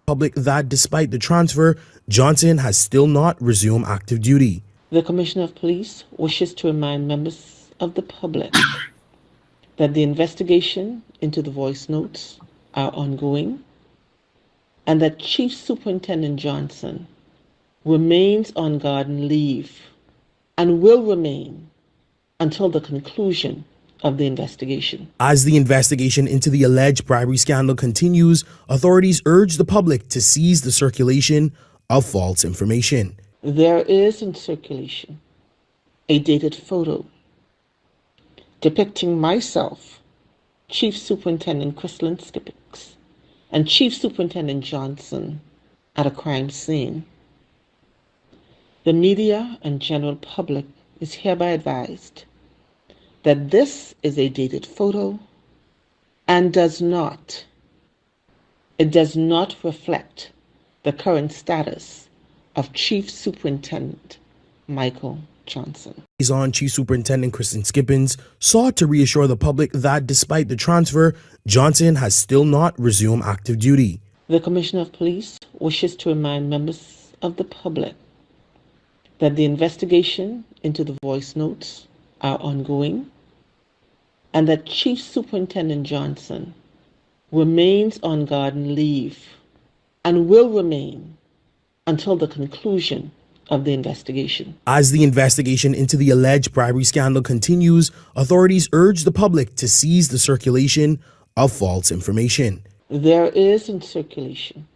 public that despite the transfer, Johnson has still not resumed active duty. The Commissioner of Police wishes to remind members of the public that the investigation into the voice notes are ongoing and that Chief Superintendent Johnson remains on garden leave and will remain until the conclusion of the investigation. As the investigation into the alleged bribery scandal continues, authorities urge the public to cease the circulation of false information. There is in circulation a dated photo depicting myself, Chief Superintendent Chrislyn Skippix, and Chief Superintendent Johnson at a crime scene. The media and general public is hereby advised that this is a dated photo and does not reflect the current status of Chief Superintendent Michael Johnson. On Chief Superintendent Chrislyn Skippins sought to reassure the public that despite the transfer, Johnson has still not resumed active duty. The Commissioner of Police wishes to remind members of the public that the investigation into the voice notes are ongoing and that Chief Superintendent Johnson remains on garden leave and will remain until the conclusion of the investigation. As the investigation into the alleged bribery scandal continues, authorities urge the public to cease the circulation of false information. There is in circulation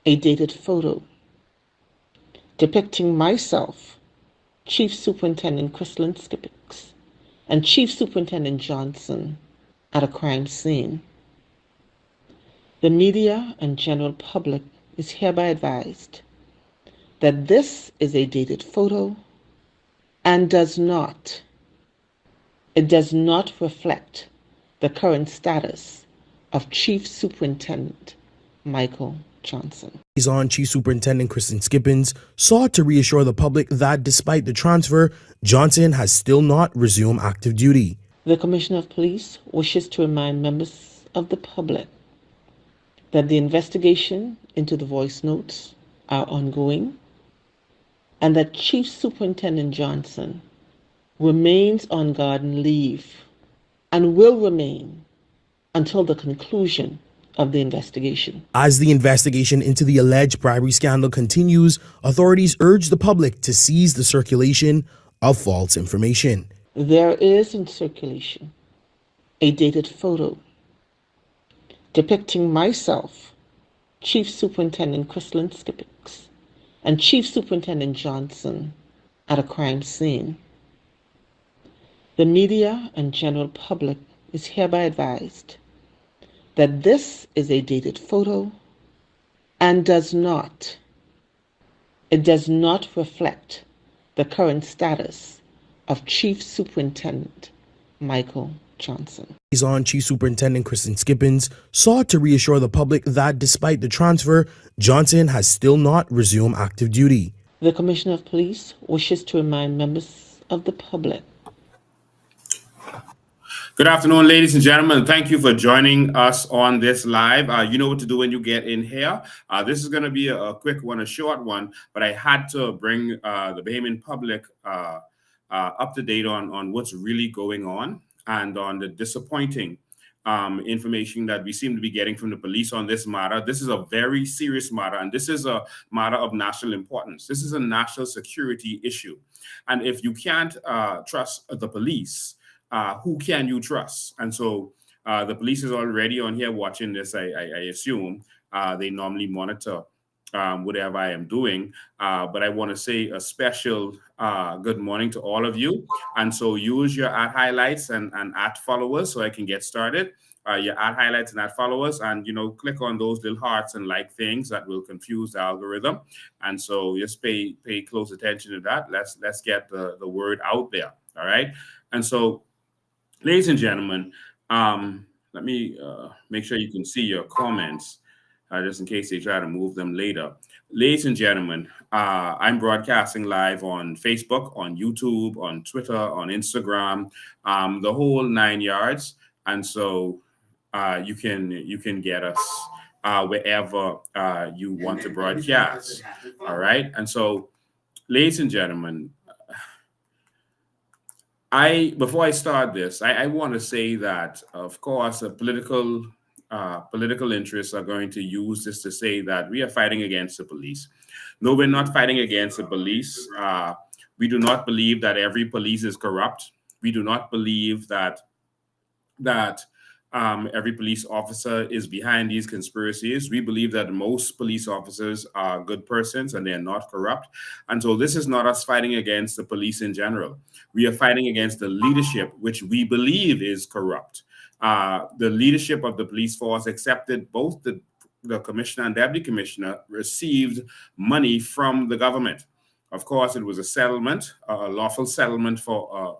a dated photo depicting myself, Chief Superintendent Chrislyn Skippix, and Chief Superintendent Johnson at a crime scene. The media and general public is hereby advised that this is a dated photo and does not reflect the current status of Chief Superintendent Michael Johnson. On Chief Superintendent Chrislyn Skippins sought to reassure the public that despite the transfer, Johnson has still not resumed active duty. The Commissioner of Police wishes to remind members of the public that the investigation into the voice notes are ongoing and that Chief Superintendent Johnson remains on garden leave and will remain until the conclusion of the investigation. As the investigation into the alleged bribery scandal continues, authorities urge the public to cease the circulation of false information. There is in circulation a dated photo depicting myself, Chief Superintendent Chrislyn Skippix, and Chief Superintendent Johnson at a crime scene. The media and general public is hereby advised that this is a dated photo and does not reflect the current status of Chief Superintendent Michael Johnson. On Chief Superintendent Chrislyn Skippins sought to reassure the public that despite the transfer, Johnson has still not resumed active duty. The Commissioner of Police wishes to remind members of the public. Good afternoon, ladies and gentlemen. Thank you for joining us on this live. You know what to do when you get in here. This is going to be a quick one, a short one, but I had to bring the Bahamian public up to date on what's really going on and on the disappointing information that we seem to be getting from the police on this matter. This is a very serious matter, and this is a matter of national importance. This is a national security issue. And if you can't trust the police, who can you trust? And so the police is already on here watching this, I assume. They normally monitor whatever I am doing. But I want to say a special good morning to all of you. And so use your @highlights and @followers so I can get started. Your @highlights and @followers, and click on those little hearts and like things that will confuse the algorithm. And so just pay close attention to that. Let's get the word out there. All right. And so, ladies and gentlemen, let me make sure you can see your comments, just in case they try to move them later. Ladies and gentlemen, I'm broadcasting live on Facebook, on YouTube, on Twitter, on Instagram, the whole 9 yards. And so you can get us wherever you want to broadcast. All right. And so, ladies and gentlemen, I before I start this, I want to say that, of course, political interests are going to use this to say that we are fighting against the police. No, we're not fighting against the police. We do not believe that every police is corrupt. We do not believe that every police officer is behind these conspiracies. We believe that most police officers are good persons and they're not corrupt. And so this is not us fighting against the police in general. We are fighting against the leadership, which we believe is corrupt. The leadership of the police force accepted both the commissioner and deputy commissioner received money from the government. Of course, it was a settlement, a lawful settlement for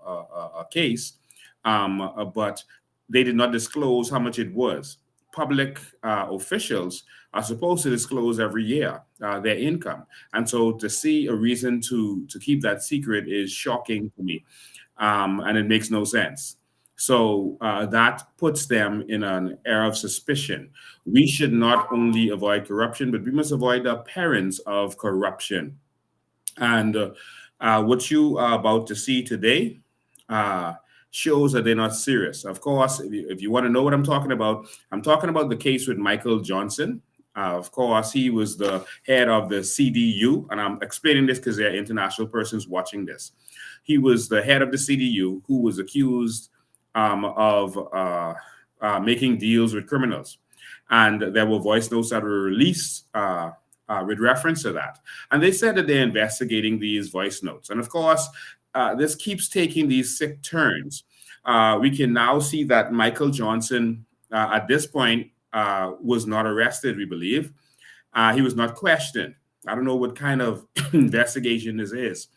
a case, but they did not disclose how much it was. Public officials are supposed to disclose every year their income, and so to see a reason to keep that secret is shocking to me, and it makes no sense. So that puts them in an era of suspicion. We should not only avoid corruption, but we must avoid the appearance of corruption. And what you are about to see today uh, shows that they're not serious. Of course, if you want to know what I'm talking about the case with Michael Johnson. Of course, he was the head of the CDU, and I'm explaining this because there are international persons watching this. He was the head of the CDU who was accused of making deals with criminals. And there were voice notes that were released with reference to that. And they said that they're investigating these voice notes. And of course, this keeps taking these sick turns. We can now see that Michael Johnson, at this point, was not arrested, we believe. He was not questioned. I don't know what kind of investigation this is.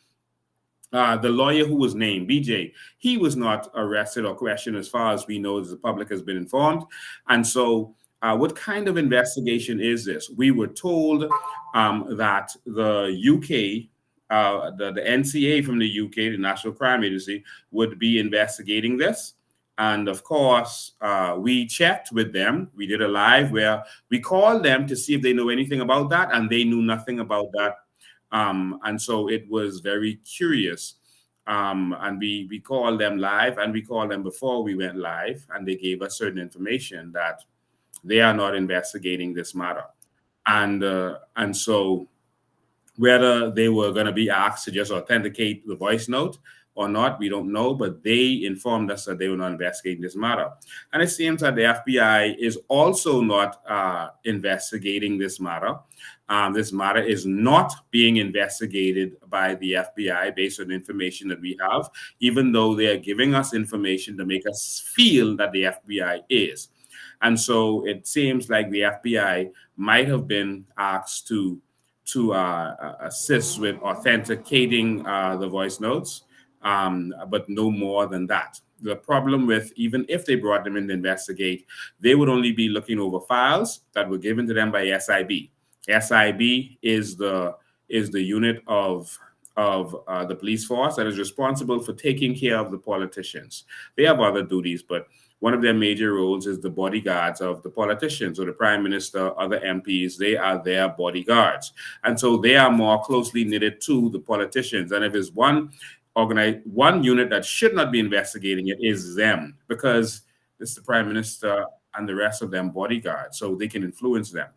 The lawyer who was named, BJ, he was not arrested or questioned as far as we know, as the public has been informed. And so, what kind of investigation is this? We were told that the UK, the NCA from the UK, the National Crime Agency, would be investigating this. And of course, we checked with them. We did a live where we called them to see if they know anything about that, and they knew nothing about that. And so it was very curious. And we called them live, and we called them before we went live, and they gave us certain information that they are not investigating this matter. And so whether they were going to be asked to just authenticate the voice note or not, we don't know, but they informed us that they were not investigating this matter. And it seems that the FBI is also not investigating this matter. This matter is not being investigated by the FBI based on information that we have, even though they are giving us information to make us feel that the FBI is. And so it seems like the FBI might have been asked to assist with authenticating the voice notes, but no more than that. The problem with, even if they brought them in to investigate, they would only be looking over files that were given to them by SIB. SIB is the unit of the police force that is responsible for taking care of the politicians. They have other duties, but one of their major roles is the bodyguards of the politicians, or the prime minister, other MPs. They are their bodyguards. And so they are more closely knitted to the politicians. And if it's one unit that should not be investigating it, is them, because it's the prime minister and the rest of them bodyguards, so they can influence them.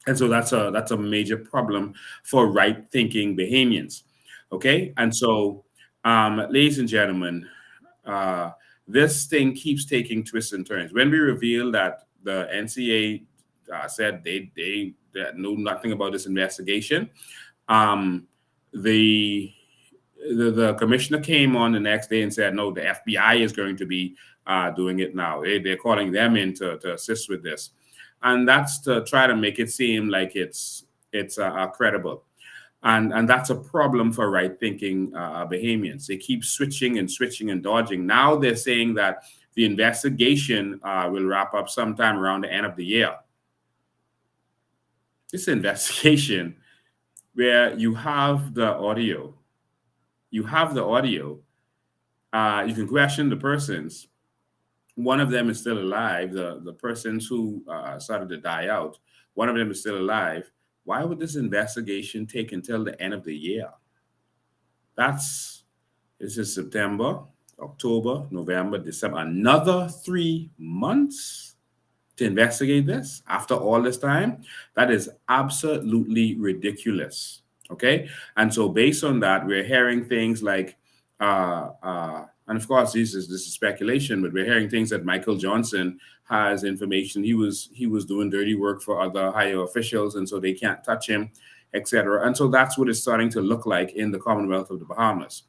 And so that's a major problem for right-thinking Bahamians. Okay, and so, ladies and gentlemen, this thing keeps taking twists and turns. When we reveal that the NCA said they knew nothing about this investigation, the commissioner came on the next day and said, no, the FBI is going to be doing it now. They're calling them in to assist with this. And that's to try to make it seem like it's credible. And that's a problem for right-thinking Bahamians. They keep switching and dodging. Now they're saying that the investigation will wrap up sometime around the end of the year. This investigation where you have the audio, you can question the persons, One of them is still alive. The persons who started to die out, one of them is still alive. Why would this investigation take until the end of the year? That's This is September, October, November, December. Another 3 months to investigate this after all this time. That is absolutely ridiculous. Okay. And so based on that, we're hearing things like, and of course, this is speculation, but we're hearing things that Michael Johnson has information. He was doing dirty work for other higher officials, and so they can't touch him, etc. And so that's what it's starting to look like in the Commonwealth of the Bahamas.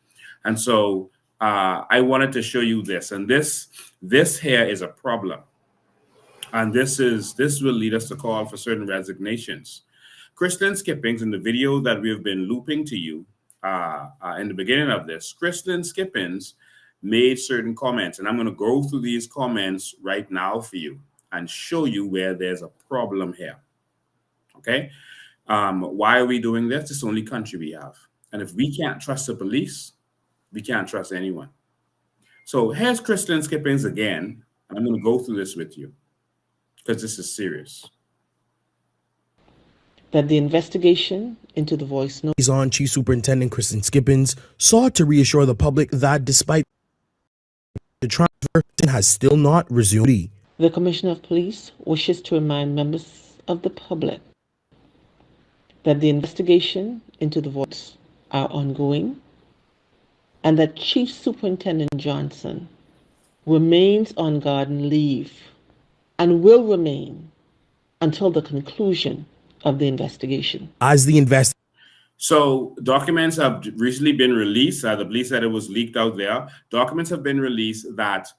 And so I wanted to show you this, and this here is a problem, and this will lead us to call for certain resignations. Kristen Skippings, in the video that we have been looping to you in the beginning of this, Kristen Skippings made certain comments, and I'm going to go through these comments right now for you and show you where there's a problem here. Okay, why are we doing this? It's the only country we have, and if we can't trust the police, we can't trust anyone. So here's Kristen Skippings again, and I'm going to go through this with you because this is serious. That the investigation into the voice note On Chief Superintendent Kristen Skippins sought to reassure the public that despite the transfer, has still not resumed. The Commissioner of Police wishes to remind members of the public that the investigation into the voice are ongoing and that Chief Superintendent Johnson remains on garden leave and will remain until the conclusion of the investigation. As the So documents have recently been released. The police said it was leaked out there. Documents have been released that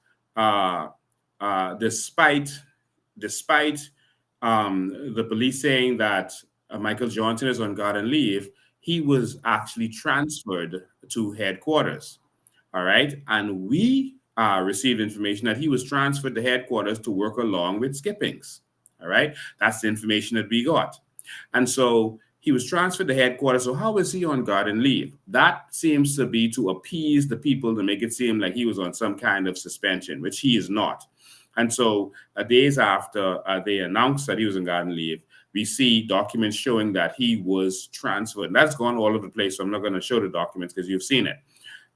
despite the police saying that Michael Johnson is on garden leave, he was actually transferred to headquarters. All right. And we received information that he was transferred to headquarters to work along with Skippings. All right. That's the information that we got. And so he was transferred to headquarters. So how is he on garden leave? That seems to be to appease the people, to make it seem like he was on some kind of suspension, which he is not. And so days after they announced that he was on garden leave, we see documents showing that he was transferred. And that's gone all over the place. So I'm not going to show the documents because you've seen it.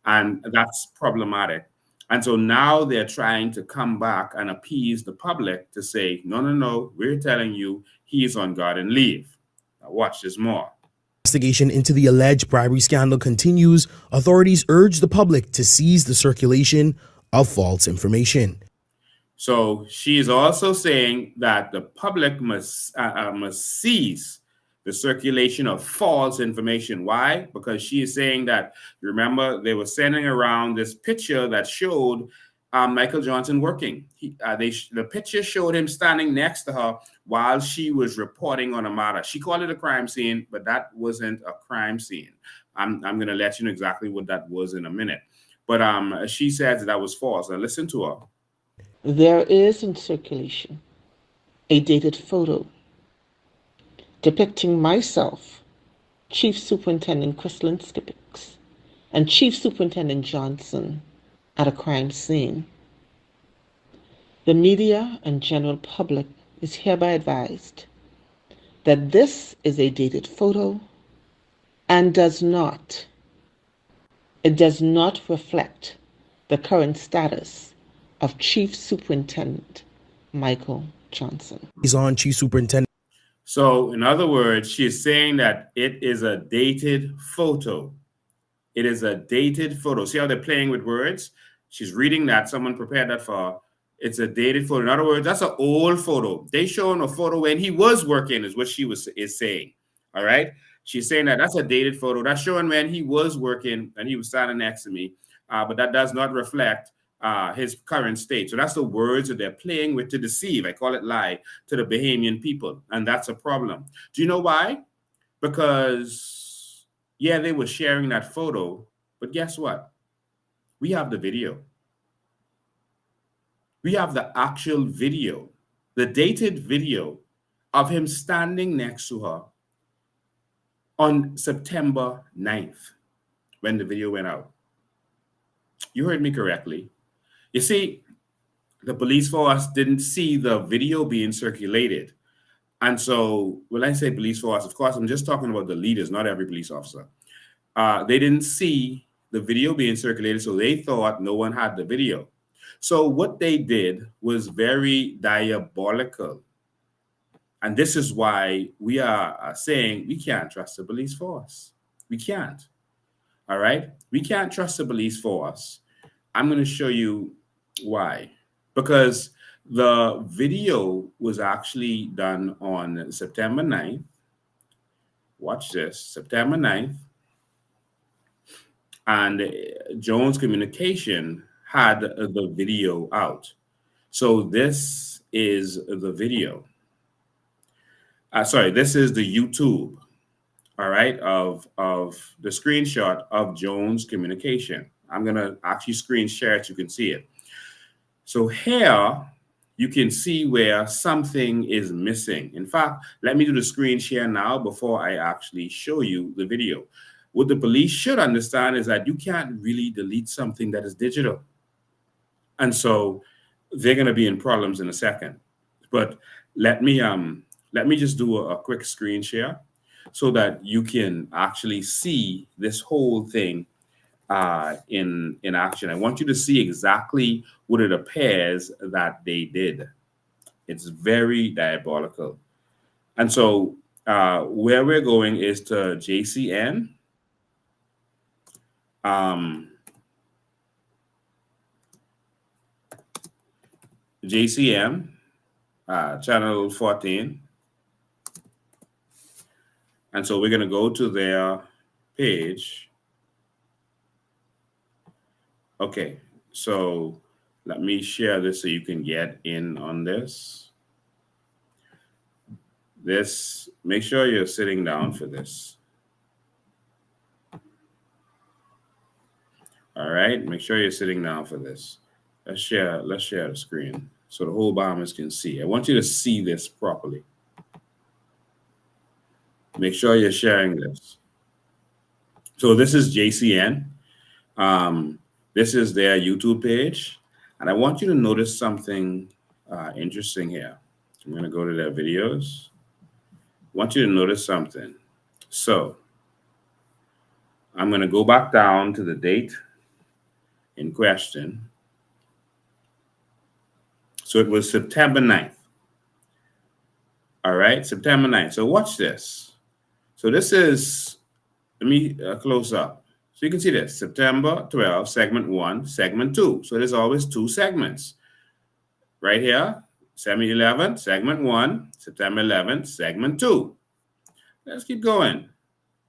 And that's problematic. And so now they're trying to come back and appease the public to say, no, we're telling you he's on garden leave. Now watch this more. Investigation into the alleged bribery scandal continues. Authorities urge the public to cease the circulation of false information. So she is also saying that the public must cease the circulation of false information. Why? Because she is saying that, remember, they were sending around this picture that showed Michael Johnson working. The picture showed him standing next to her while she was reporting on a matter. She called it a crime scene, but that wasn't a crime scene. I'm going to let you know exactly what that was in a minute. But she says that was false. Now listen to her. There is in circulation a dated photo depicting myself, Chief Superintendent Kristen Skippings, and Chief Superintendent Johnson at a crime scene. The media and general public is hereby advised that this is a dated photo and does not reflect the current status of Chief Superintendent Michael Johnson. He's on Chief Superintendent. So, in other words, she is saying that it is a dated photo. It is a dated photo. See how they're playing with words? She's reading that. Someone prepared that for her. It's a dated photo. In other words, that's an old photo. They showing a photo when he was working, is what she is saying. All right? She's saying that that's a dated photo. That's showing when he was working and he was standing next to me. But that does not reflect his current state. So that's the words that they're playing with to deceive. I call it lie to the Bahamian people. And that's a problem. Do you know why? Because, yeah, they were sharing that photo. But guess what? We have the video. We have the actual video, the dated video of him standing next to her on September 9th when the video went out. You heard me correctly. You see, the police force didn't see the video being circulated. And so when I say police force, of course, I'm just talking about the leaders, not every police officer. They didn't see the video being circulated, so they thought no one had the video. So what they did was very diabolical. And this is why we are saying we can't trust the police force. We can't. All right? We can't trust the police force. I'm going to show you why. Because the video was actually done on September 9th. Watch this, September 9th. And Jones Communication had the video out. So this is the video. This is the YouTube, all right, of the screenshot of Jones Communication. I'm going to actually screen share it so you can see it. So here you can see where something is missing. In fact, let me do the screen share now before I actually show you the video. What the police should understand is that you can't really delete something that is digital. And so they're going to be in problems in a second. But let me just do a quick screen share so that you can actually see this whole thing in action. I want you to see exactly what it appears that they did. It's very diabolical. And so where we're going is to JCN. JCM, channel 14. And so we're going to go to their page. Okay, so let me share this so you can get in on this. Make sure you're sitting down for this. All right, make sure you're sitting down for this. Let's share the screen so the whole Bahamas can see. I want you to see this properly. Make sure you're sharing this. So this is JCN. This is their YouTube page. And I want you to notice something interesting here. I'm going to go to their videos. I want you to notice something. So I'm going to go back down to the date in question. So it was September 9th. All right, September 9th. So watch this. So this is, let me close up. So you can see this, September 12th, segment 1, segment 2. So there's always 2 segments. Right here, September 11th, segment 1, September 11th, segment 2. Let's keep going.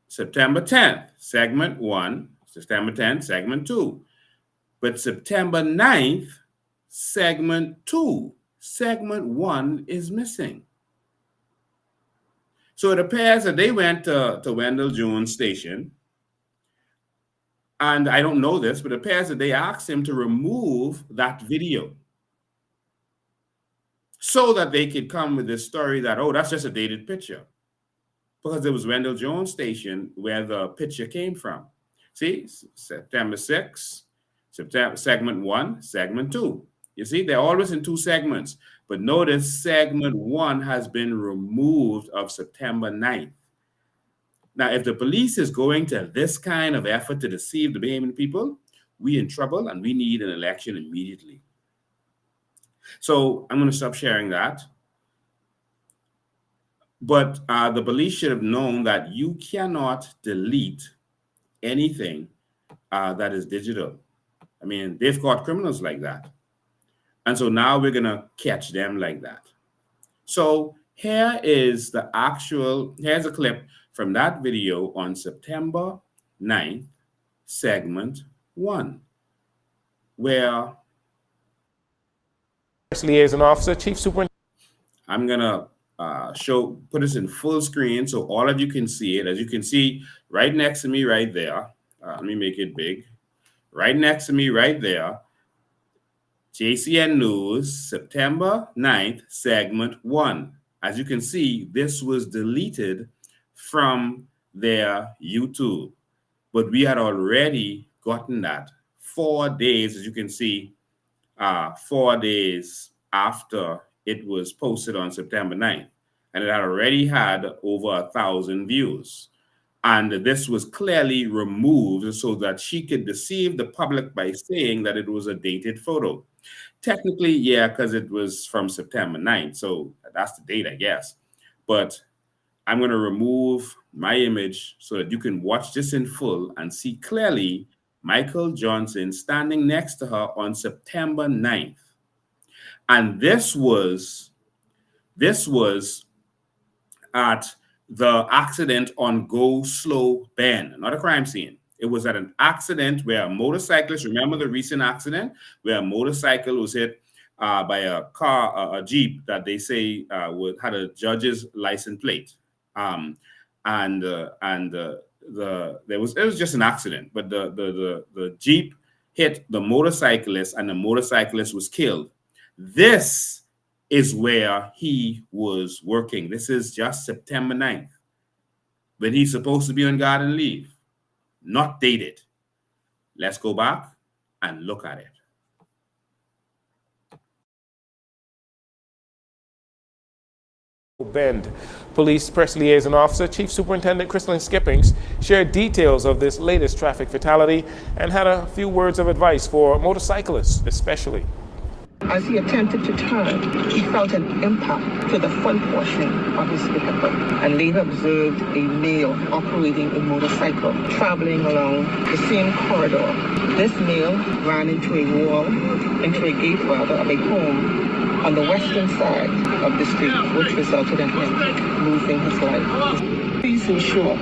September 10th, segment 1, September 10th, segment 2. But September 9th, segment 2, segment 1 is missing. So it appears that they went to Wendell Jones Station. And I don't know this, but it appears that they asked him to remove that video so that they could come with this story that, oh, that's just a dated picture. Because it was Wendell Jones Station where the picture came from. See, September 6th, September, segment 1, segment 2. You see, they're always in 2 segments. But notice segment 1 has been removed of September 9th. Now, if the police is going to this kind of effort to deceive the Bahamian people, we in trouble and we need an election immediately. So I'm going to stop sharing that. But the police should have known that you cannot delete anything that is digital. I mean, they've caught criminals like that. And so now we're going to catch them like that. So here's a clip from that video on September 9th, segment 1, where liaison officer, chief superintendent. I'm going to put this in full screen so all of you can see it. As you can see right next to me right there, let me make it big. Right next to me right there, JCN News, September 9th, segment 1. As you can see, this was deleted from their YouTube, but we had already gotten that 4 days, as you can see, 4 days after it was posted on September 9th, and it had already had over 1,000 views. And this was clearly removed so that she could deceive the public by saying that it was a dated photo. Technically, yeah, because it was from September 9th, so that's the date, I guess. But I'm going to remove my image so that you can watch this in full and see clearly Michael Johnson standing next to her on September 9th. And this was at the accident on Go Slow Bend, not a crime scene. It was at an accident where a motorcyclist, remember the recent accident where a motorcycle was hit by a car, a Jeep that they say had a judge's license plate. It was just an accident, but the Jeep hit the motorcyclist and the motorcyclist was killed. This is where he was working. This is just September 9th, when he's supposed to be on garden leave, not dated. Let's go back and look at it. Bend. Police Press Liaison Officer Chief Superintendent Crystalline Skippings shared details of this latest traffic fatality and had a few words of advice for motorcyclists especially. As he attempted to turn, he felt an impact to the front portion of his vehicle and later observed a male operating a motorcycle traveling along the same corridor. This male ran into a wall, into a gate rather, of a home on the western side of the street, which resulted in him losing his life. Please ensure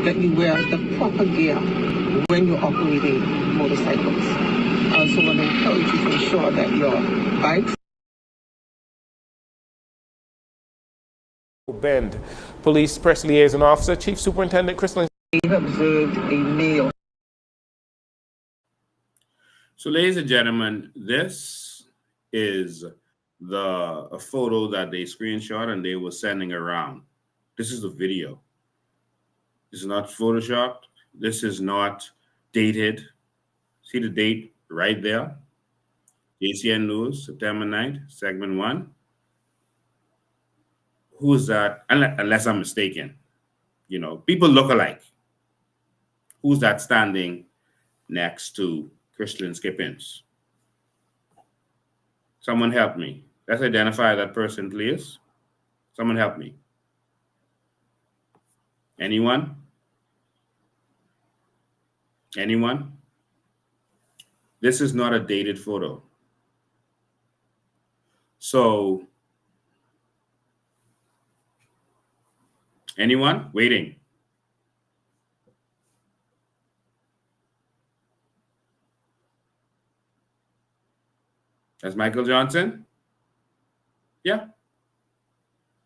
that you wear the proper gear when you're operating motorcycles. I also want to encourage you to ensure that your bikes. Bend. Police Press Liaison Officer Chief Superintendent Crystalline observed a male. So, ladies and gentlemen, this is a photo that they screenshot and they were sending around. This is the video. This is not photoshopped. This is not dated. See the date right there? JCN News, September 9th, segment 1. Who is that? Unless I'm mistaken. You know, people look alike. Who's that standing next to Crystalline Skippings? Someone help me. Let's identify that person, please. Someone help me. Anyone? Anyone? This is not a dated photo. So, anyone? Waiting. That's Michael Johnson? Yeah.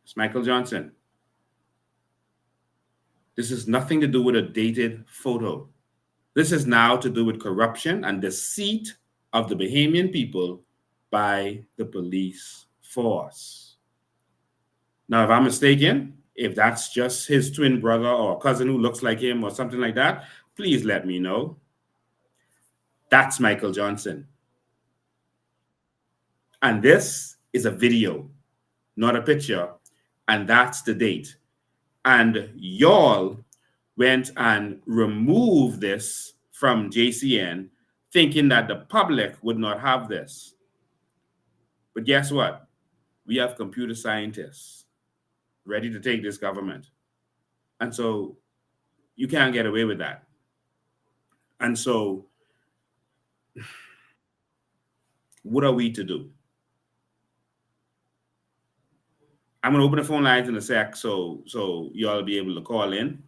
It's Michael Johnson. This has nothing to do with a dated photo. This is now to do with corruption and deceit of the Bahamian people by the police force. Now, if I'm mistaken, if that's just his twin brother or cousin who looks like him or something like that, please let me know. That's Michael Johnson. And this is a video, not a picture. And that's the date. And y'all went and removed this from JCN, thinking that the public would not have this. But guess what? We have computer scientists ready to take this government. And so you can't get away with that. And so what are we to do? I'm going to open the phone lines in a sec so y'all will be able to call in.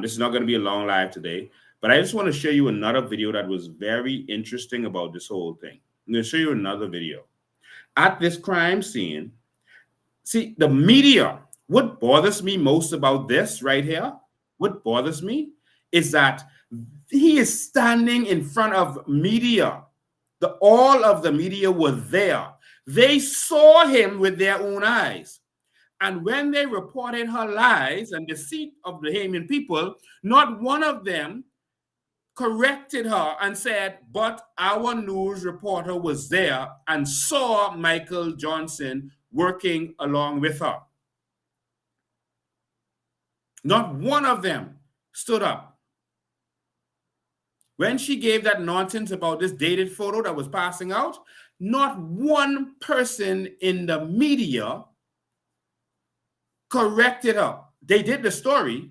This is not going to be a long live today, but I just want to show you another video that was very interesting about this whole thing. I'm going to show you another video. At this crime scene, see, the media, what bothers me most about this right here, what bothers me is that he is standing in front of media. All of the media were there. They saw him with their own eyes. And when they reported her lies and deceit of the Bahamian people, not one of them corrected her and said, but our news reporter was there and saw Michael Johnson working along with her. Not one of them stood up. When she gave that nonsense about this dated photo that was passing out, not one person in the media corrected her. They did the story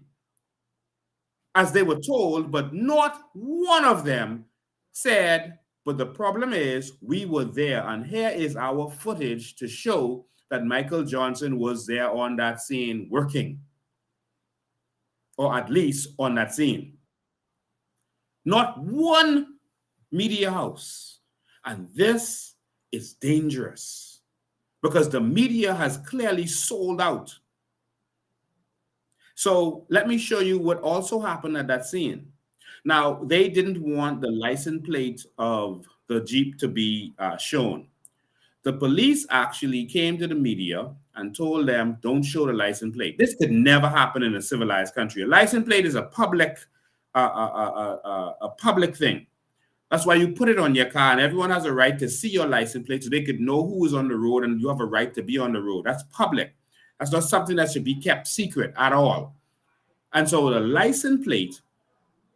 as they were told, but not one of them said, but the problem is we were there, and here is our footage to show that Michael Johnson was there on that scene working, or at least on that scene. Not one media house. And this is dangerous because the media has clearly sold out. So let me show you what also happened at that scene. Now, they didn't want the license plate of the Jeep to be shown. The police actually came to the media and told them, don't show the license plate. This could never happen in a civilized country. A license plate is a public thing. That's why you put it on your car, and everyone has a right to see your license plate so they could know who is on the road, and you have a right to be on the road. That's public. That's not something that should be kept secret at all. And so the license plate,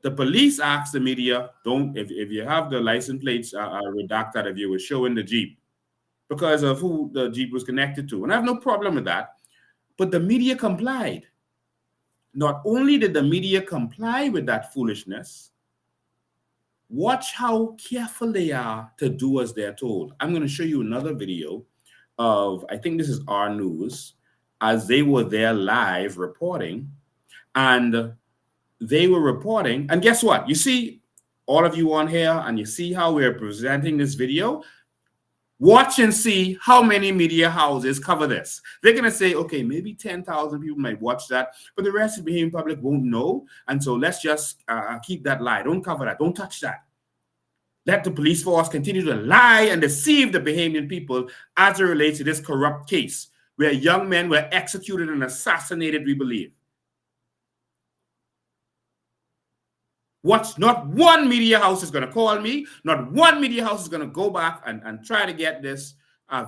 the police asked the media, don't, if you have the license plates redacted, if you were showing the Jeep, because of who the Jeep was connected to. And I have no problem with that. But the media complied. Not only did the media comply with that foolishness, watch how careful they are to do as they're told. I'm going to show you another video of, I think this is our news, as they were there live reporting. And they were reporting. And guess what? You see all of you on here, and you see how we're presenting this video. Watch and see how many media houses cover this. They're going to say, okay, maybe 10,000 people might watch that, but the rest of the Bahamian public won't know. And so let's just keep that lie. Don't cover that. Don't touch that. Let the police force continue to lie and deceive the Bahamian people as it relates to this corrupt case where young men were executed and assassinated, we believe. Not one media house is going to call me. Not one media house is going to go back and try to get this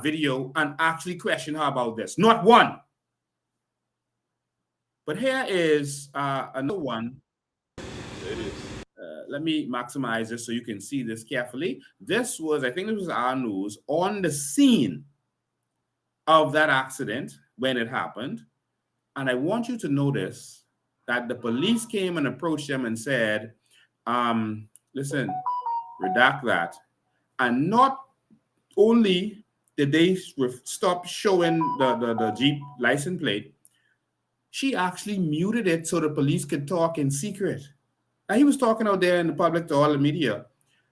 video and actually question her about this. Not one. But here is another one. Let me maximize this so you can see this carefully. This was, I think it was our news, on the scene of that accident when it happened. And I want you to notice that the police came and approached them and said, listen, redact that. And not only did they stop showing the Jeep license plate, she actually muted it so the police could talk in secret. Now, he was talking out there in the public to all the media,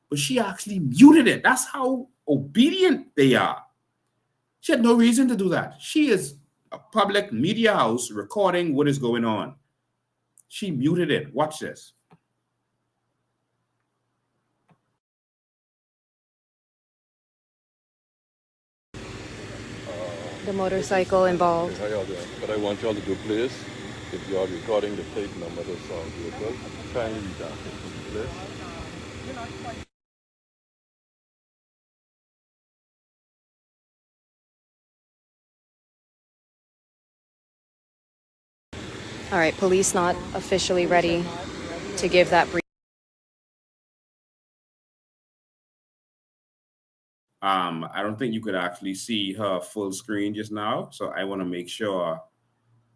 but she actually muted it. That's how obedient they are. She had no reason to do that. She is a public media house recording what is going on. She muted it. Watch this. The motorcycle involved. How y'all doing? What I want y'all to do, please, if you are recording the plate number of this vehicle, kindly redact it, please. All right, police not officially ready to give that brief. I don't think you could actually see her full screen just now. So I want to make sure.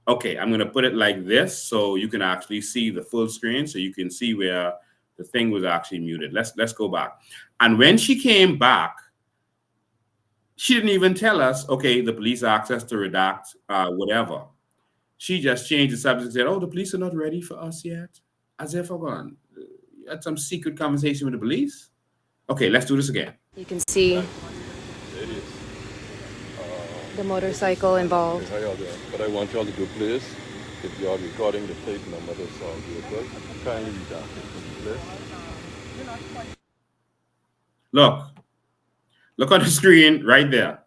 Okay, I'm going to put it like this so you can actually see the full screen, so you can see where the thing was actually muted. Let's go back. And when she came back, she didn't even tell us, okay, the police asked us to redact whatever. She just changed the subject and said, oh, the police are not ready for us yet. As if you had some secret conversation with the police. Okay, let's do this again. You can see the motorcycle involved. How y'all doing? What I want y'all to do, please, if you are recording the plate number of this vehicle, kindly redact it, please. Look on the screen right there.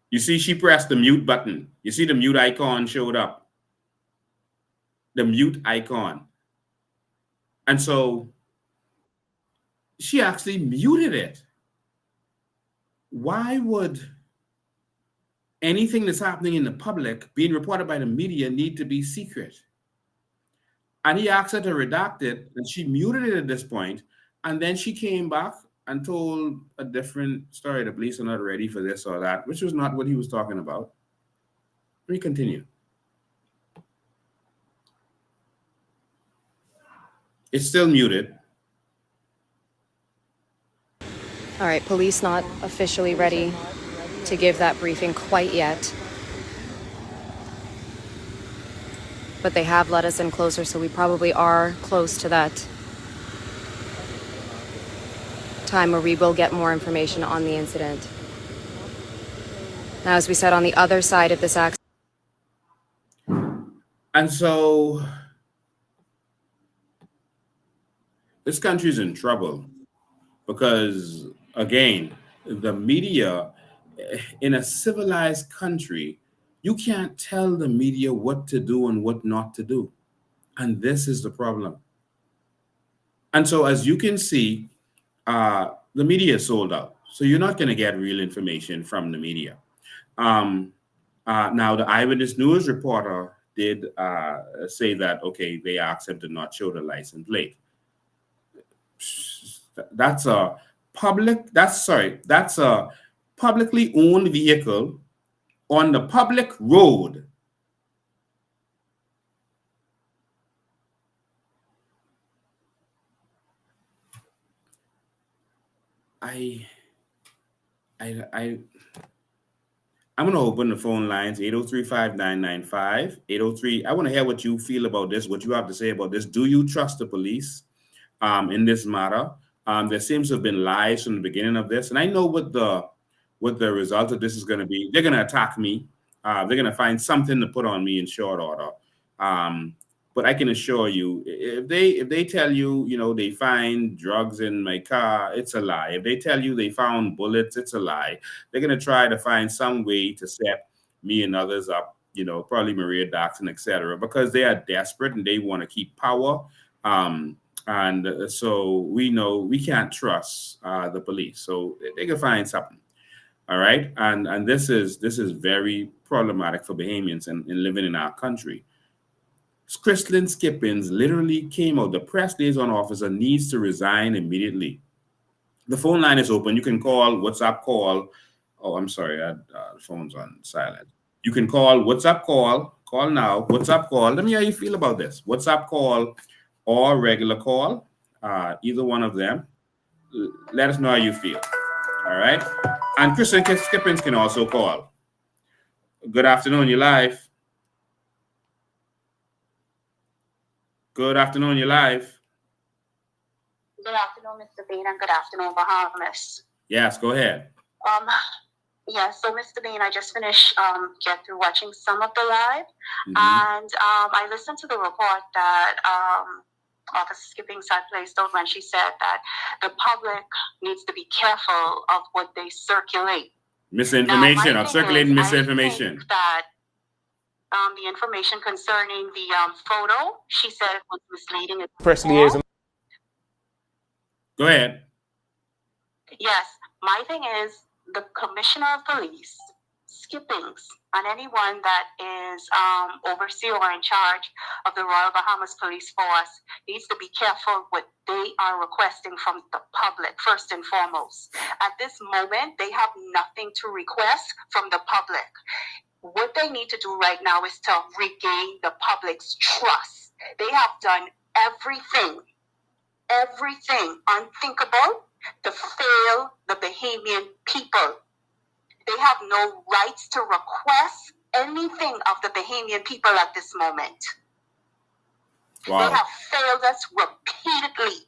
You see she pressed the mute button. You see the mute icon showed up. The mute icon. And so she actually muted it. Why would anything that's happening in the public being reported by the media need to be secret? And he asked her to redact it, and she muted it at this point. And then she came back and told a different story. The police are not ready for this or that, which was not what he was talking about. Let me continue. It's still muted. All right, police not officially ready to give that briefing quite yet. But they have let us in closer, so we probably are close to that time where we will get more information on the incident. Now, as we said, on the other side of this accident. And so this country's in trouble because, again, the media in a civilized country, you can't tell the media what to do and what not to do. And this is the problem. And so, as you can see, the media is sold out. So you're not going to get real information from the media. Now, the Eyewitness News reporter did say that, okay, they asked him to not show the license plate. That's a publicly owned vehicle on the public road. I'm going to open the phone lines, 803-5995, 803. I want to hear what you feel about this, what you have to say about this. Do you trust the police in this matter? There seems to have been lies from the beginning of this. And I know what the result of this is going to be. They're going to attack me. They're going to find something to put on me in short order. But I can assure you, if they tell you, they find drugs in my car, it's a lie. If they tell you they found bullets, it's a lie. They're going to try to find some way to set me and others up, probably Maria Daxon, etc., because they are desperate and they want to keep power. And so we know we can't trust the police. So they can find something. All right. And this is very problematic for Bahamians and living in our country. Christlyn Skippins literally came out. The press liaison officer needs to resign immediately. The phone line is open. You can call, WhatsApp call. Oh, I'm sorry. The phone's on silent. You can call, WhatsApp call. Call now. WhatsApp call. Let me hear how you feel about this. WhatsApp call or regular call. Either one of them. Let us know how you feel. All right. And Christlyn Skippins can also call. Good afternoon. You're live. Good afternoon, you're live. Good afternoon, Mr. Bain, and good afternoon, Bahamas. Yes, go ahead. So Mr. Bain, I just finished get through watching some of the live, and I listened to the report that Officer Skippings had placed out when she said that the public needs to be careful of what they circulate. Misinformation, or circulating misinformation. I think that the information concerning the photo, she said it was misleading. Press liaison. Go ahead. Yes, my thing is the Commissioner of Police, Skippings, and anyone that is overseer or in charge of the Royal Bahamas Police Force needs to be careful what they are requesting from the public, first and foremost. At this moment, they have nothing to request from the public. What they need to do right now is to regain the public's trust. They have done everything unthinkable to fail the Bahamian people. They have no rights to request anything of the Bahamian people at this moment. Wow. They have failed us repeatedly.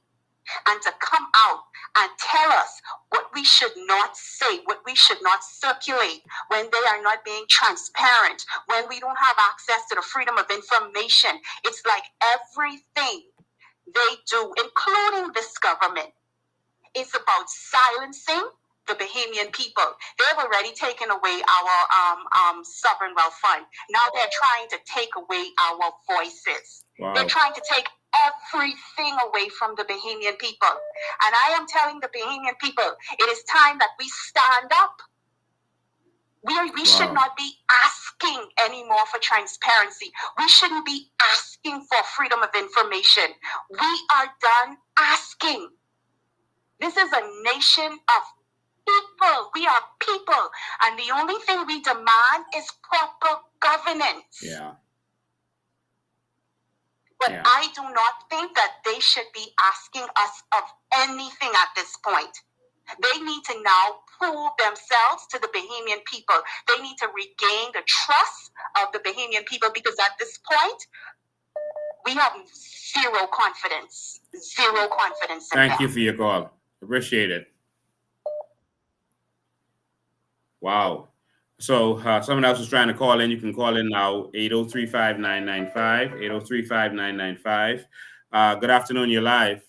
And to come out and tell us what we should not say, what we should not circulate, when they are not being transparent, when we don't have access to the freedom of information. It's like everything they do, including this government, is about silencing the Bahamian people. They've already taken away our sovereign wealth fund. Now they're trying to take away our voices. Wow. They're trying to take everything away from the Bahamian people. And I am telling the Bahamian people, it is time that we stand up. We should not be asking anymore for transparency. We shouldn't be asking for freedom of information. We are done asking. This is a nation of people. We are people. And the only thing we demand is proper governance. Yeah. But I do not think that they should be asking us of anything at this point. They need to now prove themselves to the Bahamian people. They need to regain the trust of the Bahamian people, because at this point, we have zero confidence. Zero confidence in them. Thank you for your call. Appreciate it. Wow. So someone else is trying to call in. You can call in now, 803-5995, 803-5995. Good afternoon, you're live.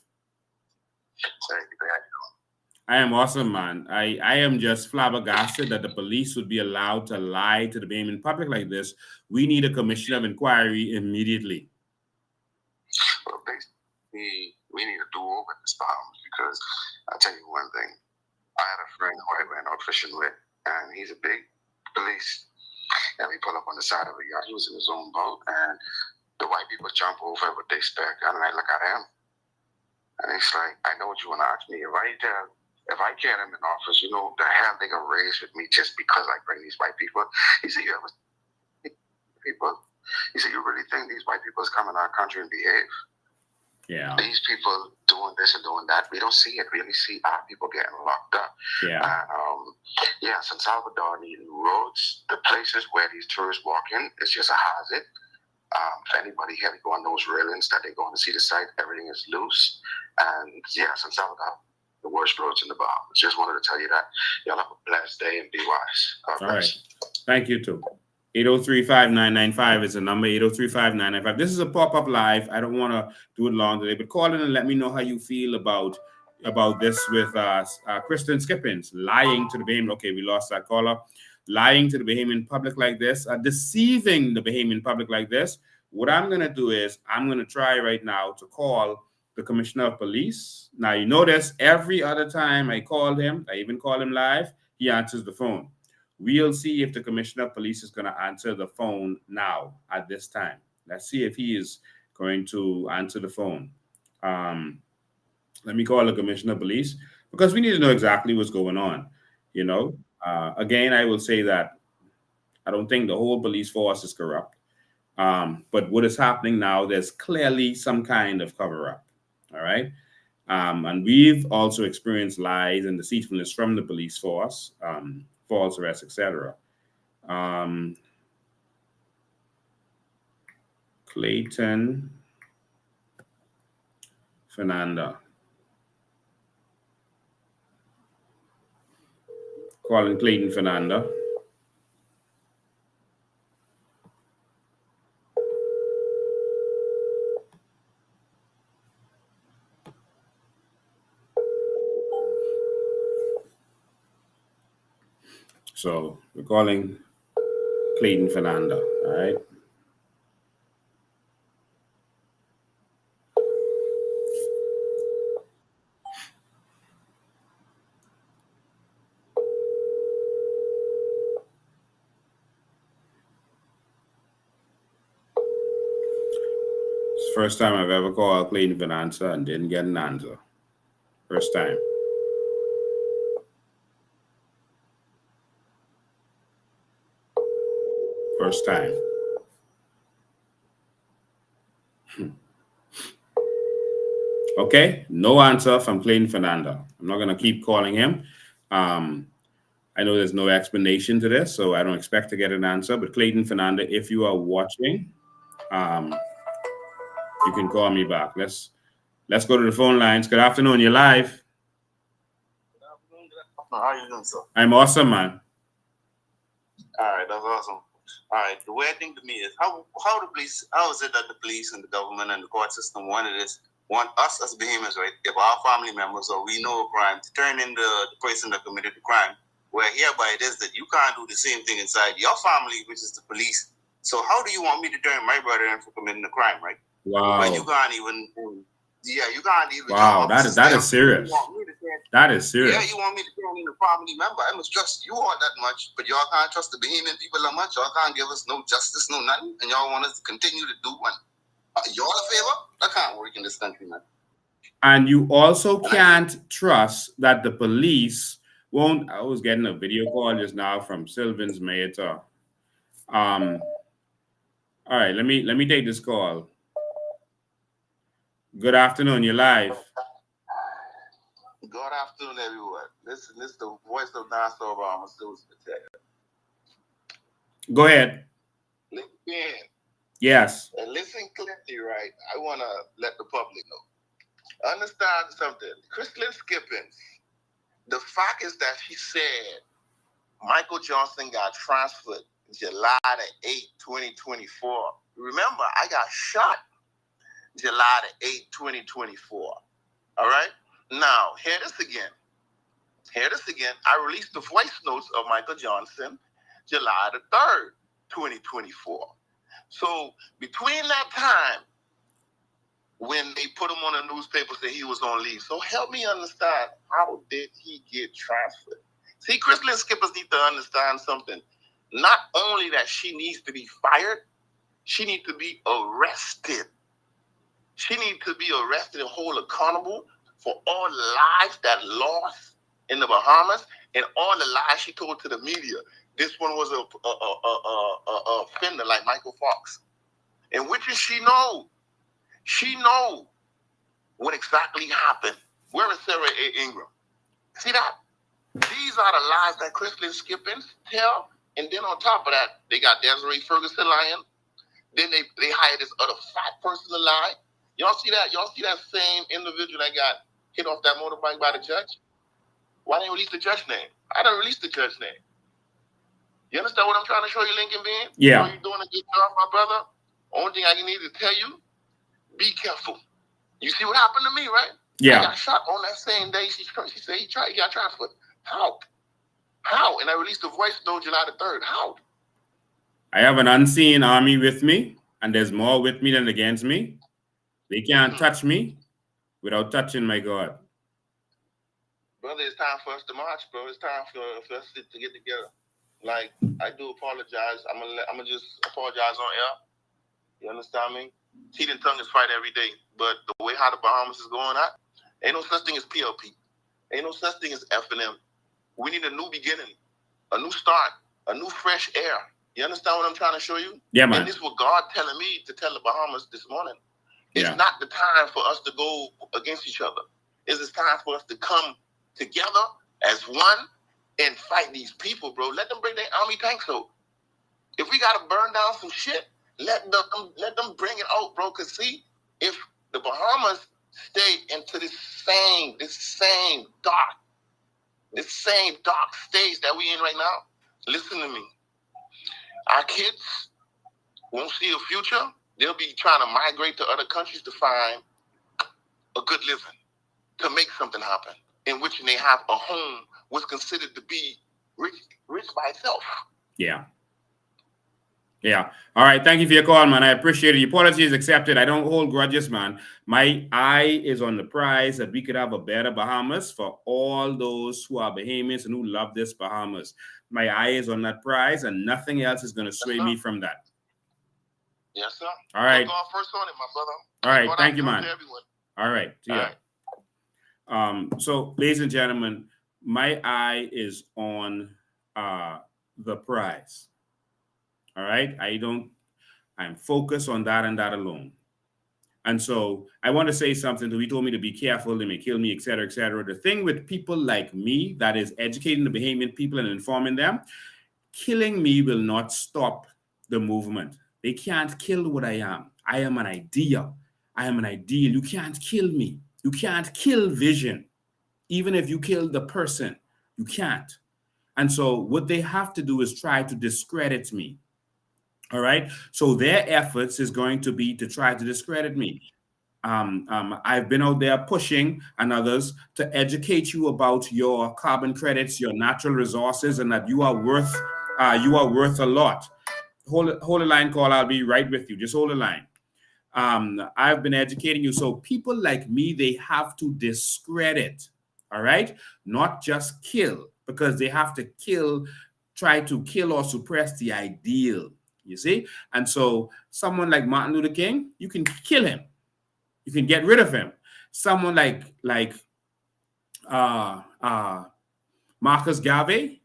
I am awesome, man. I am just flabbergasted that the police would be allowed to lie to the Bahamian public like this. We need a commission of inquiry immediately. Well, basically, we need to do over this Bahamas, because I'll tell you one thing. I had a friend who I went out fishing with, and he's a big police. And we pull up on the side of a yacht. He was in his own boat, and the white people jump over with their spare gun, and I look at him. And he's like, I know what you want to ask me. If I get him in office, you know, the hell they gonna raise with me just because I bring these white people? He said, you ever people? He said, you really think these white people is coming to our country and behave? Yeah. These people doing this and doing that, we don't see it. We only see our people getting locked up. Yeah. And San Salvador needing roads. The places where these tourists walk in, it's just a hazard. If anybody had to go on those railings that they going to see the site, everything is loose. And yeah, San Salvador, the worst roads in the Bahamas. Just wanted to tell you that. Y'all have a blessed day and be wise. God bless. All right. Thank you, too. 803-5995 is the number, 803-5995. This is a pop-up live. I don't want to do it long today, but call in and let me know how you feel about this with Kristen Skippins lying to the Bahamian. Okay, we lost that caller. Lying to the Bahamian public like this, deceiving the Bahamian public like this. What I'm going to do is I'm going to try right now to call the Commissioner of Police. Now, you notice every other time I called him, I even call him live, he answers the phone. We'll see if the Commissioner of Police is going to answer the phone now at this time. Let's see if he is going to answer the phone. Let me call the Commissioner of Police, because we need to know exactly what's going on. You know, again, I will say that I don't think the whole police force is corrupt. But what is happening now, there's clearly some kind of cover-up. All right. And we've also experienced lies and deceitfulness from the police force, false arrests, etc. Clayton Fernanda. Calling Clayton Fernanda. So we're calling Clayton Fernanda, all right? It's the first time I've ever called Clayton Fernanda and didn't get an answer. First time. First time. Okay, no answer from Clayton Fernanda. I'm not going to keep calling him. I know there's no explanation to this, so I don't expect to get an answer. But Clayton Fernanda, if you are watching, you can call me back. Let's go to the phone lines. Good afternoon. You're live. Good afternoon. How are you doing, sir? I'm awesome, man. All right, that's awesome. All right, the weird thing to me is how is it that the police and the government and the court system want us as Bahamians, right? If our family members or we know a crime, to turn in the person that committed the crime, where hereby it is that you can't do the same thing inside your family, which is the police. So how do you want me to turn my brother in for committing a crime, right? Where you Wow. can't even, you can't even. Wow. I'm That is still, you serious. want me to say, That is yeah, serious. you want me to turn in a family member. I must trust you all that much, but y'all can't trust the Bahamian people that much. Y'all can't give us no justice, no nothing, and y'all want us to continue to do one. Y'all a favor? That can't work in this country, man. And you also can't trust that the police won't. I was getting a video call just now from Sylvan's Mayetta. All right, let me take this call. Good afternoon, you're live. Good afternoon, everyone. This is the voice of Nassau Bahamas. Go ahead. Listen, Yes. and listen clearly, right? I want to let the public know. Understand something. Crystal Skippins, the fact is that she said Michael Johnson got transferred July the 8th, 2024. Remember, I got shot July the 8th, 2024. All right? Now, hear this again. I released the voice notes of Michael Johnson July the 3rd, 2024. So, between that time, when they put him on the newspaper that he was on leave. So help me understand, how did he get transferred? See, Crystal Skippers need to understand something. Not only that she needs to be fired, she needs to be arrested. She needs to be arrested and held accountable for all lives that lost in the Bahamas and all the lies she told to the media. This one was a offender like Michael Fox. And which is she know? She know what exactly happened. Where is Sarah A. Ingram? See that? These are the lies that Crystal Skippins tell. And then on top of that, they got Desiree Ferguson lying. Then they hired this other fat person to lie. Y'all see that? Y'all see that same individual that got hit off that motorbike by the judge? Why didn't you release the judge name? I didn't release the judge name. You understand what I'm trying to show you, Lincoln Bean? Yeah. You're doing a good job, my brother. Only thing I need to tell you, be careful. You see what happened to me, right? Yeah. I got shot on that same day. She said he got transferred. How? And I released the voice note July the 3rd. How? I have an unseen army with me, and there's more with me than against me. They can't touch me without touching my God. Brother, it's time for us to march, bro. It's time for us to get together. Like, I do apologize. I'm gonna just apologize on air. You understand me? Teeth and tongue is fight every day. But the way how the Bahamas is going at, ain't no such thing as PLP. Ain't no such thing as F&M. We need a new beginning, a new start, a new fresh air. You understand what I'm trying to show you? Yeah, man. And this is what God telling me to tell the Bahamas this morning. It's Yeah. not the time for us to go against each other. It's time for us to come together as one and fight these people, bro. Let them bring their army tanks out. If we gotta burn down some shit, let them bring it out, bro. Cause see, if the Bahamas stay into this same dark stage that we in right now, listen to me. Our kids won't see a future. They'll be trying to migrate to other countries to find a good living, to make something happen, in which they have a home was considered to be rich by itself. Yeah. Yeah. All right. Thank you for your call, man. I appreciate it. Your apology is accepted. I don't hold grudges, man. My eye is on the prize that we could have a better Bahamas for all those who are Bahamians and who love this Bahamas. My eye is on that prize, and nothing else is going to sway me from that. Yes, sir. All right. Go first on it, my brother. All right. Thank you, man. All right. Yeah. All right. So, ladies and gentlemen, my eye is on the prize. All right. I'm focused on that and that alone. And so I want to say something. He told me to be careful. They may kill me, et cetera, et cetera. The thing with people like me, that is educating the Bahamian people and informing them, killing me will not stop the movement. They can't kill what I am. I am an idea. I am an ideal. You can't kill me. You can't kill vision. Even if you kill the person, you can't. And so what they have to do is try to discredit me. All right. So their efforts is going to be to try to discredit me. I've been out there pushing and others to educate you about your carbon credits, your natural resources, and that you are worth a lot. Hold the line, call. I'll be right with you. Just hold the line. I've been educating you. So people like me, they have to discredit, all right? Not just kill, because they have to try to kill or suppress the ideal, you see? And so someone like Martin Luther King, you can kill him. You can get rid of him. Someone like Marcus Garvey,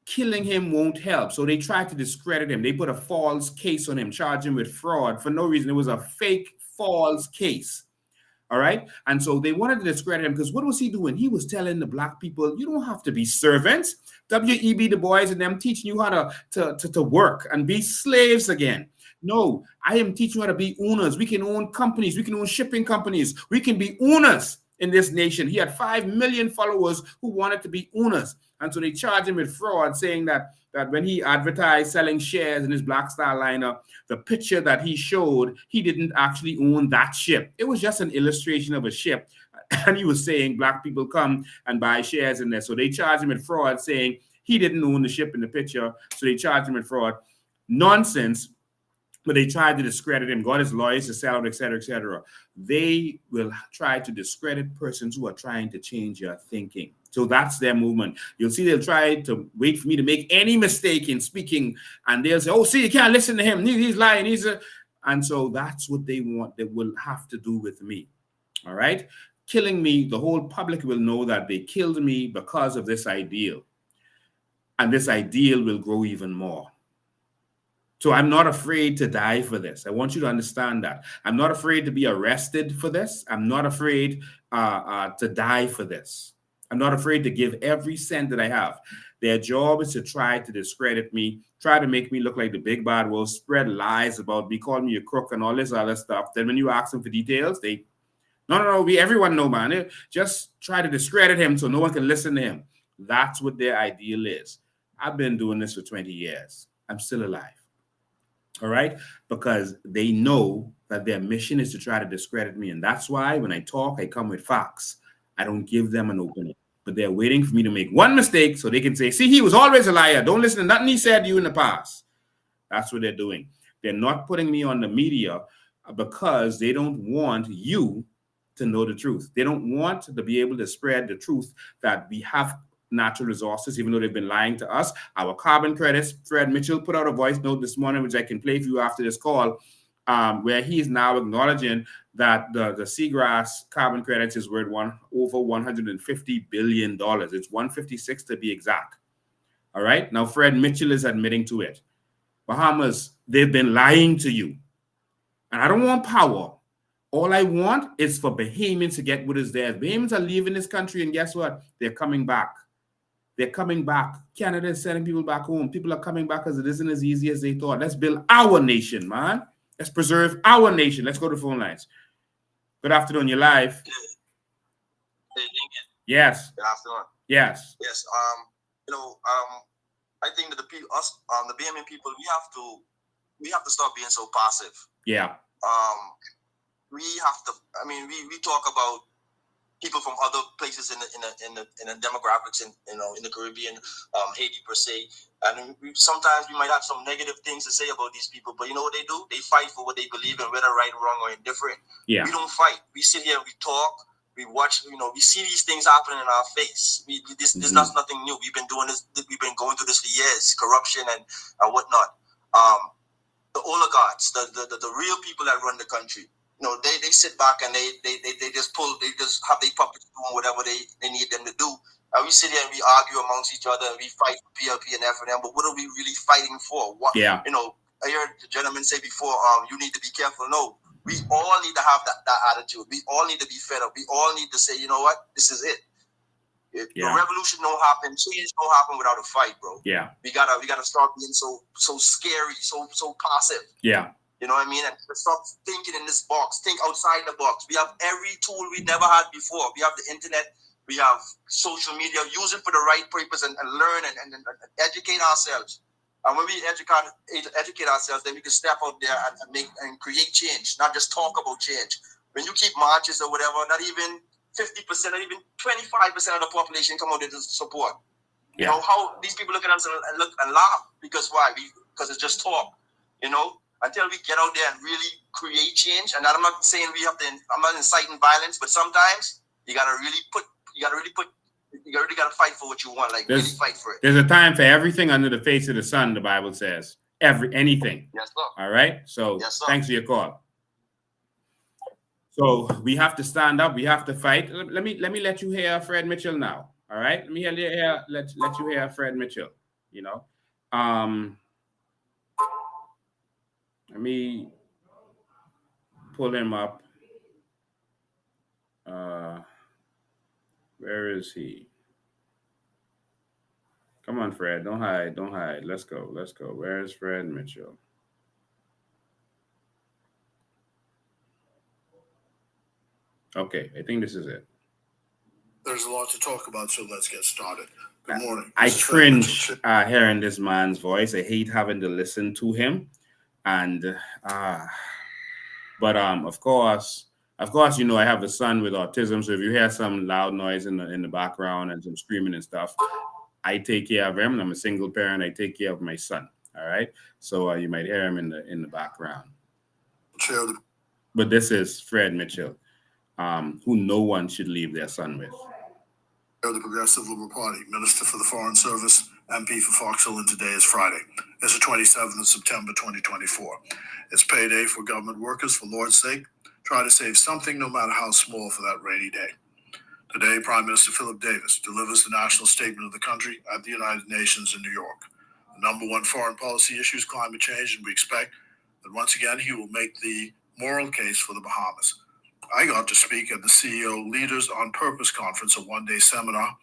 killing him won't help. So they tried to discredit him. They put a false case on him, charged him with fraud for no reason. It was a fake, false case. All right. And so they wanted to discredit him because what was he doing? He was telling the black people, you don't have to be servants. W.E.B. Du Bois and them teaching you how to work and be slaves again. No, I am teaching you how to be owners. We can own companies. We can own shipping companies. We can be owners in this nation. He had 5 million followers who wanted to be owners. And so they charged him with fraud, saying that when he advertised selling shares in his Black Star liner, the picture that he showed, he didn't actually own that ship. It was just an illustration of a ship. And he was saying black people come and buy shares in there. So they charged him with fraud, saying he didn't own the ship in the picture. So they charged him with fraud. Nonsense. But they tried to discredit him, got his lawyers to sell him, et cetera, et cetera. They will try to discredit persons who are trying to change your thinking. So that's their movement. You'll see they'll try to wait for me to make any mistake in speaking, and they'll say, oh, see, you can't listen to him. He's lying. And so that's what they want. They will have to do with me. All right? Killing me, the whole public will know that they killed me because of this ideal. And this ideal will grow even more. So I'm not afraid to die for this. I want you to understand that. I'm not afraid to be arrested for this. I'm not afraid to die for this. I'm not afraid to give every cent that I have. Their job is to try to discredit me, try to make me look like the big bad wolf, spread lies about me, call me a crook and all this other stuff. Then when you ask them for details, everyone know, man. Just try to discredit him so no one can listen to him. That's what their ideal is. I've been doing this for 20 years. I'm still alive. All right, because they know that their mission is to try to discredit me. And that's why when I talk, I come with facts. I don't give them an opening, but they're waiting for me to make one mistake so they can say, see, he was always a liar. Don't listen to nothing he said to you in the past. That's what they're doing. They're not putting me on the media because they don't want you to know the truth. They don't want to be able to spread the truth that we have natural resources, even though they've been lying to us. Our carbon credits, Fred Mitchell put out a voice note this morning, which I can play for you after this call, where he's now acknowledging that the seagrass carbon credits is worth over $150 billion. It's 156 to be exact. All right. Now, Fred Mitchell is admitting to it. Bahamas, they've been lying to you. And I don't want power. All I want is for Bahamians to get what is theirs. Bahamians are leaving this country, and guess what? They're coming back. They're coming back. Canada is sending people back home. People are coming back because it isn't as easy as they thought. Let's build our nation, man. Let's preserve our nation. Let's go to the phone lines. Good afternoon. You're live. Hey, Lincoln. Yes. Good afternoon. Yes. Yes. I think that the BMN people, we have to stop being so passive. Yeah. We have to. I mean, we talk about people from other places in the demographics in the Caribbean, Haiti per se, and sometimes we might have some negative things to say about these people, but you know what they do? They fight for what they believe in, whether right, wrong, or indifferent. Yeah. We don't fight. We sit here, we talk, we watch. We see these things happening in our face. This is nothing new. We've been doing this. We've been going through this for years. Corruption and whatnot. The oligarchs, the real people that run the country. They sit back and they just have their puppets doing whatever they need them to do. And we sit here and we argue amongst each other and we fight for PLP and FNM, but what are we really fighting for? Yeah. I heard the gentleman say before, you need to be careful. No, we all need to have that attitude. We all need to be fed up. We all need to say, you know what, this is it. The revolution don't happen, change don't happen without a fight, bro. Yeah. We gotta start being so scary, so passive. Yeah. You know what I mean? And stop thinking in this box. Think outside the box. We have every tool we never had before. We have the internet. We have social media. Use it for the right purpose and learn and educate ourselves. And when we educate ourselves, then we can step out there and create change, not just talk about change. When you keep marches or whatever, not even 50%, not even 25% of the population come out there to support. You know how these people look at us and laugh because why? Because it's just talk. until we get out there and really create change. And I'm not saying I'm not inciting violence, but sometimes you gotta really gotta fight for what you want, like really fight for it. There's a time for everything under the face of the sun, the Bible says. Anything. Yes, sir. All right. So yes, sir. Thanks for your call. So we have to stand up. We have to fight. Let me let you hear Fred Mitchell now. All right. Let me let you hear Fred Mitchell. You know, let me pull him up. Where is he? Come on, Fred. Don't hide. Don't hide. Let's go. Let's go. Where's Fred Mitchell? Okay, I think this is it. There's a lot to talk about, so let's get started. Good morning. I cringe hearing this man's voice. I hate having to listen to him. And but of course, you know, I have a son with autism, so if you hear some loud noise in the background and some screaming and stuff, I take care of him. I'm a single parent. I take care of my son. All right, so you might hear him in the background. But this is Fred Mitchell, who no one should leave their son with. The Progressive Liberal Party, Minister for the Foreign Service, MP for Fox Hill, and today is Friday. It's the 27th of September, 2024. It's payday for government workers. For Lord's sake, try to save something, no matter how small, for that rainy day. Today, Prime Minister Philip Davis delivers the national statement of the country at the United Nations in New York. The number one foreign policy issue is climate change, and we expect that once again he will make the moral case for the Bahamas. I got to speak at the CEO Leaders on Purpose conference, a one-day seminar.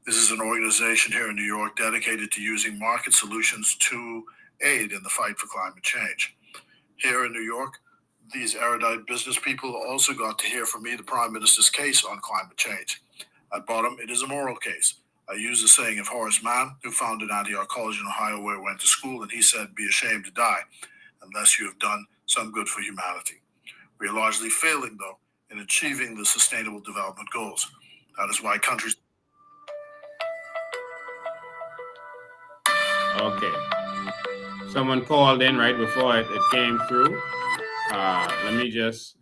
This is an organization here in New York dedicated to using market solutions to aid in the fight for climate change. Here in New York, these erudite business people also got to hear from me the Prime Minister's case on climate change. At bottom, it is a moral case. I use the saying of Horace Mann, who founded Antioch College in Ohio, where I went to school, and he said, "Be ashamed to die unless you have done some good for humanity." We are largely failing, though, in achieving the Sustainable Development Goals. That is why countries... Okay. Someone called in right before it came through. Let me just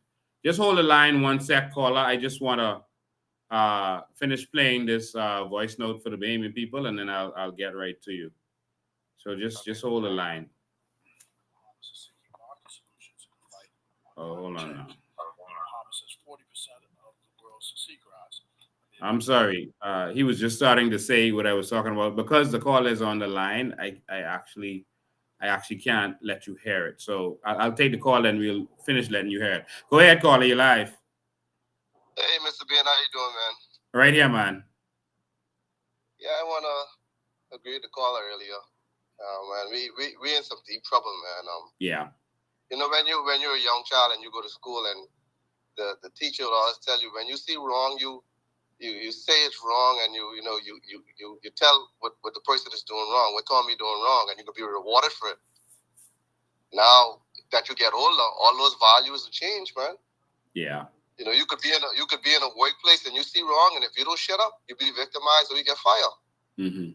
hold the line 1 sec, caller. I just want to finish playing this voice note for the Bahamian people, and then I'll get right to you. So just hold the line. Oh, hold on now. I'm sorry. He was just starting to say what I was talking about. Because the call is on the line, I actually can't let you hear it. So I'll take the call and we'll finish letting you hear it. Go ahead, caller. You're live. Hey, Mr. Ben, how you doing, man? Right here, man. Yeah, I want to agree with the caller earlier. Man, we in some deep trouble, man. Yeah. You know, when you're a young child and you go to school and the teacher will always tell you, when you see wrong, you say it's wrong, and you tell what the person is doing wrong, what Tommy doing wrong, and you could be rewarded for it. Now that you get older, all those values will change, man. Yeah. You know, you could be in a workplace and you see wrong, and if you don't shut up, you'll be victimized or you get fired. Mm-hmm.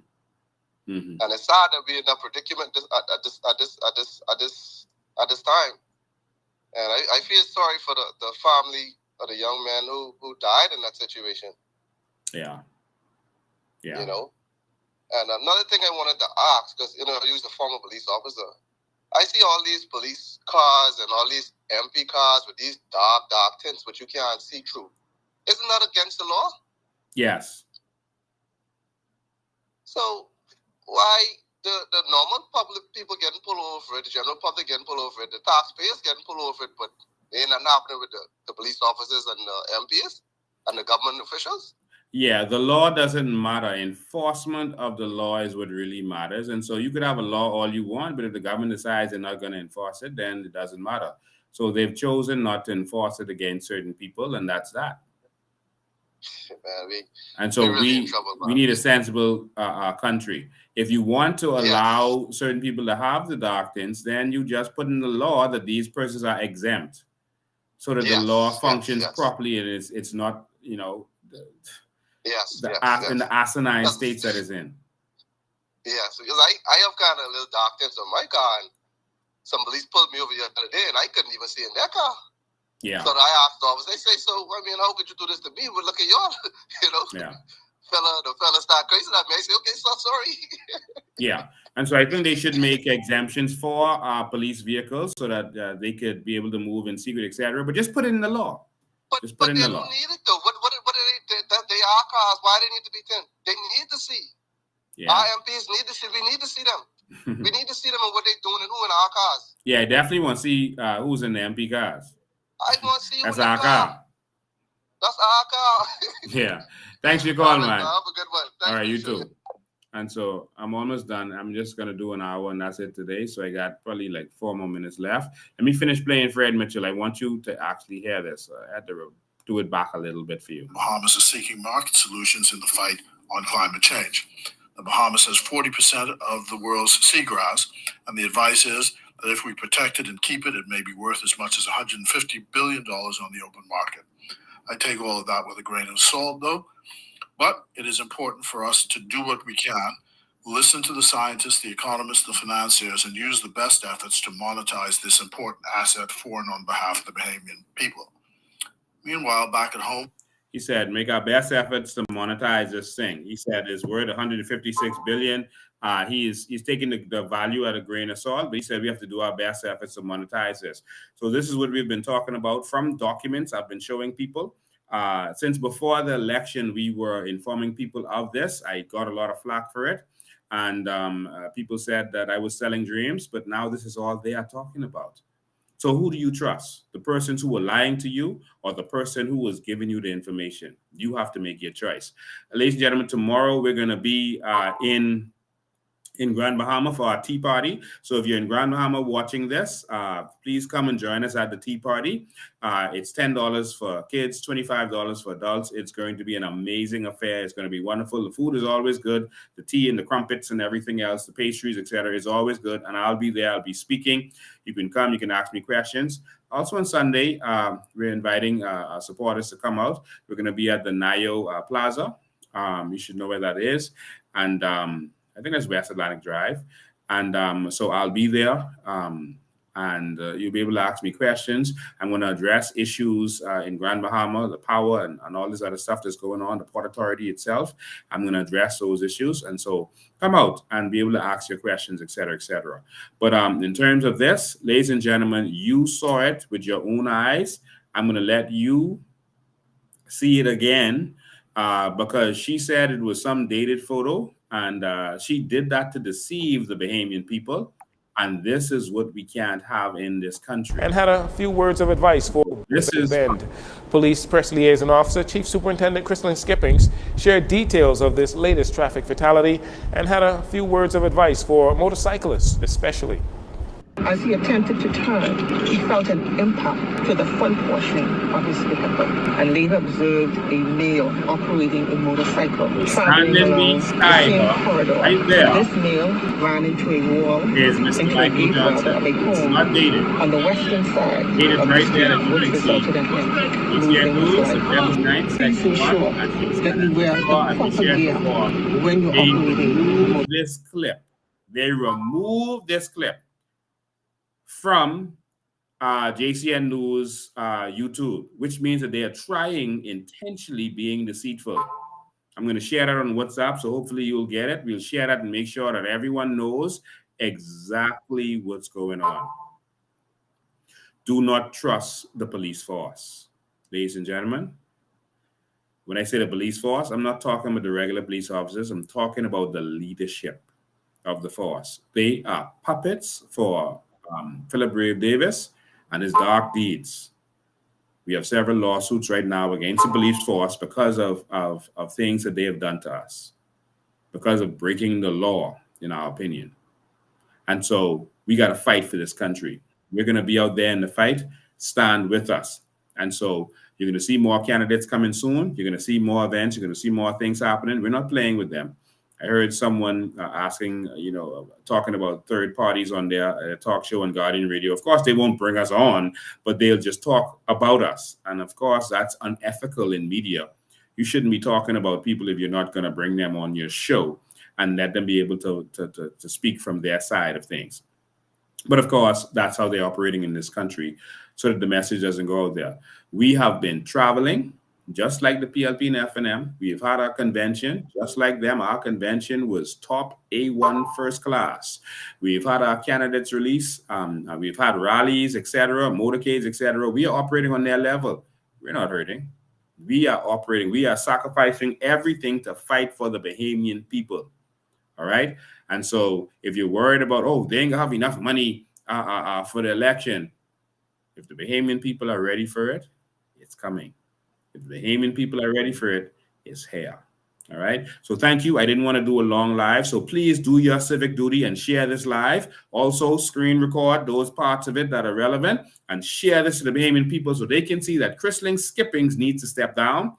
Mm-hmm. And it's sad that we're in that predicament at this time. And I feel sorry for the family of the young man who died in that situation. Yeah. Yeah. You know? And another thing I wanted to ask, because, you know, I was a former police officer. I see all these police cars and all these MP cars with these dark tints, which you can't see through. Isn't that against the law? Yes. So why the normal public people getting pulled over for it, the general public getting pulled over for it, the taxpayers getting pulled over for it, but they ain't nothing happening with the police officers and the MPs and the government officials? Yeah, the law doesn't matter. Enforcement of the law is what really matters. And so you could have a law all you want, but if the government decides they're not going to enforce it, then it doesn't matter. So they've chosen not to enforce it against certain people, and that's that. Man, we need a sensible country. If you want to allow certain people to have the dark tints, then you just put in the law that these persons are exempt, so that the law functions properly, and it's not, you know, in the asinine states that it's in. Yes, because I have kind of a little dark tints on my car, and some police pulled me over the other day, and I couldn't even see in their car. Yeah. So I asked the officer, they say, so, I mean, how could you do this to me? But look at y'all, you know? Yeah. The fella started crazy at me. I say, okay, so sorry. Yeah. And so I think they should make exemptions for police vehicles so that they could be able to move in secret, etc. But just put it in the law. But they don't need it, though. What they are cars. Why they need to be 10? They need to see. Yeah. Our MPs need to see. We need to see them. We need to see them and what they're doing and who in our cars. Yeah, I definitely want to see who's in the MP cars. I want to see That's who's in our the car. That's our car. Yeah. Thanks for your call, man. Have a good one. All right, you too. And so I'm almost done. I'm just going to do an hour, and that's it today. So I got probably like 4 more minutes left. Let me finish playing Fred Mitchell. I want you to actually hear this. I had to do it back a little bit for you. Bahamas is seeking market solutions in the fight on climate change. The Bahamas has 40% of the world's seagrass, and the advice is that if we protect it and keep it, it may be worth as much as $150 billion on the open market. I take all of that with a grain of salt, though. But it is important for us to do what we can, listen to the scientists, the economists, the financiers, and use the best efforts to monetize this important asset for and on behalf of the Bahamian people. Meanwhile, back at home, he said, make our best efforts to monetize this thing. He said it's worth $156 billion. He's taking the value at a grain of salt, but he said we have to do our best efforts to monetize this. So this is what we've been talking about from documents I've been showing people. Since before the election, we were informing people of this. I got a lot of flack for it. And people said that I was selling dreams, but now this is all they are talking about. So who do you trust? The persons who were lying to you or the person who was giving you the information? You have to make your choice. Ladies and gentlemen, tomorrow we're going to be in Grand Bahama for our tea party. So if you're in Grand Bahama watching this, please come and join us at the tea party. It's $10 for kids, $25 for adults. It's going to be an amazing affair. It's going to be wonderful. The food is always good. The tea and the crumpets and everything else, the pastries, etc., is always good. And I'll be there. I'll be speaking. You can come. You can ask me questions. Also on Sunday, we're inviting our supporters to come out. We're going to be at the Nayo Plaza. You should know where that is. And I think that's West Atlantic Drive. And so I'll be there. And you'll be able to ask me questions. I'm going to address issues in Grand Bahama, the power and all this other stuff that's going on, the Port Authority itself. I'm going to address those issues. And so come out and be able to ask your questions, et cetera, et cetera. But in terms of this, ladies and gentlemen, you saw it with your own eyes. I'm going to let you see it again because she said it was some dated photo. And she did that to deceive the Bahamian people. And this is what we can't have in this country. And had a few words of advice for Bend. Police Press Liaison Officer Chief Superintendent Crystalline Skippings shared details of this latest traffic fatality and had a few words of advice for motorcyclists especially. As he attempted to turn, he felt an impact to the front portion of his vehicle and later observed a male operating a motorcycle traveling along the same corridor. Right there. This male ran into a wall, into a gate rather of a home on the western side of the street, which resulted in him losing his life. Please ensure that you wear the proper gear when you're operating this clip. They removed this clip from JCN News YouTube, which means that they are trying intentionally being deceitful. I'm going to share that on WhatsApp, so hopefully you'll get it. We'll share that and make sure that everyone knows exactly what's going on. Do not trust the police force. Ladies and gentlemen, when I say the police force, I'm not talking about the regular police officers. I'm talking about the leadership of the force. They are puppets for Philip Brave Davis and his dark deeds. We have several lawsuits right now against the police force because of things that they have done to us, because of breaking the law, in our opinion. And so we got to fight for this country. We're going to be out there in the fight. Stand with us. And so you're going to see more candidates coming soon. You're going to see more events. You're going to see more things happening. We're not playing with them. I heard someone asking, talking about third parties on their talk show on Guardian Radio. Of course, they won't bring us on, but they'll just talk about us. And of course, that's unethical in media. You shouldn't be talking about people if you're not going to bring them on your show and let them be able to speak from their side of things. But of course, that's how they're operating in this country, so that the message doesn't go out there. We have been traveling just like the PLP and FNM. We've had our convention just like them. Our convention was top A1 first class. We've had our candidates release. We've had rallies, etc., motorcades, etc. We are operating on their level. We're not hurting. We are operating. We are sacrificing everything to fight for the Bahamian people. All right. And so if you're worried about, oh, they ain't gonna have enough money for the election, if the Bahamian people are ready for it, it's coming. If the Bahamian people are ready for it, it's here. All right. So thank you. I didn't want to do a long live. So please do your civic duty and share this live. Also, screen record those parts of it that are relevant and share this to the Bahamian people so they can see that Chrisling Skippings needs to step down.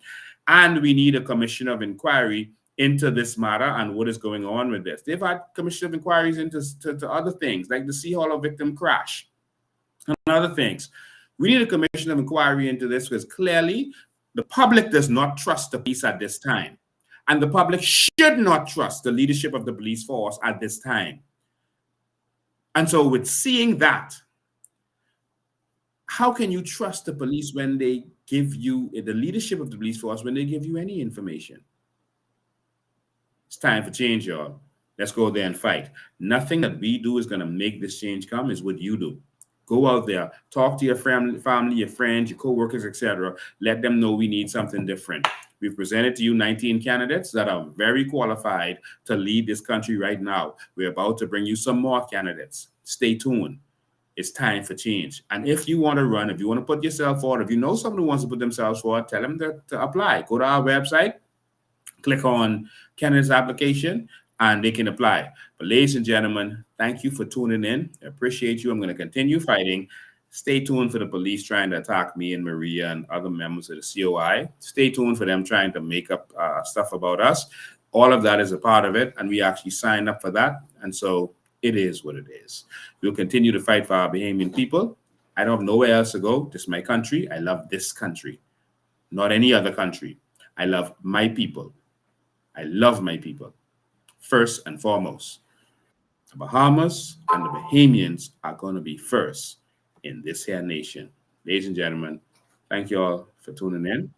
And we need a commission of inquiry into this matter and what is going on with this. They've had commission of inquiries into to other things like the Sea Hauler victim crash and other things. We need a commission of inquiry into this because clearly the public does not trust the police at this time. And the public should not trust the leadership of the police force at this time. And so with seeing that, how can you trust the police when they give you, the leadership of the police force, when they give you any information? It's time for change, y'all. Let's go there and fight. Nothing that we do is going to make this change come. Is what you do. Go out there, talk to your family, your friends, your co-workers, etc. Let them know we need something different. We've presented to you 19 candidates that are very qualified to lead this country right now. We're about to bring you some more candidates. Stay tuned. It's time for change. And if you want to run, if you want to put yourself forward, if you know someone who wants to put themselves forward, tell them to apply. Go to our website, click on candidates application, and they can apply. But ladies and gentlemen, thank you for tuning in. I appreciate you. I'm going to continue fighting. Stay tuned for the police trying to attack me and Maria and other members of the COI. Stay tuned for them trying to make up stuff about us. All of that is a part of it, and we actually signed up for that. And so it is what it is. We'll continue to fight for our Bahamian people. I don't have nowhere else to go. This is my country. I love this country, not any other country. I love my people. I love my people. First and foremost, the Bahamas and the Bahamians are going to be first in this here nation. Ladies and gentlemen, thank you all for tuning in.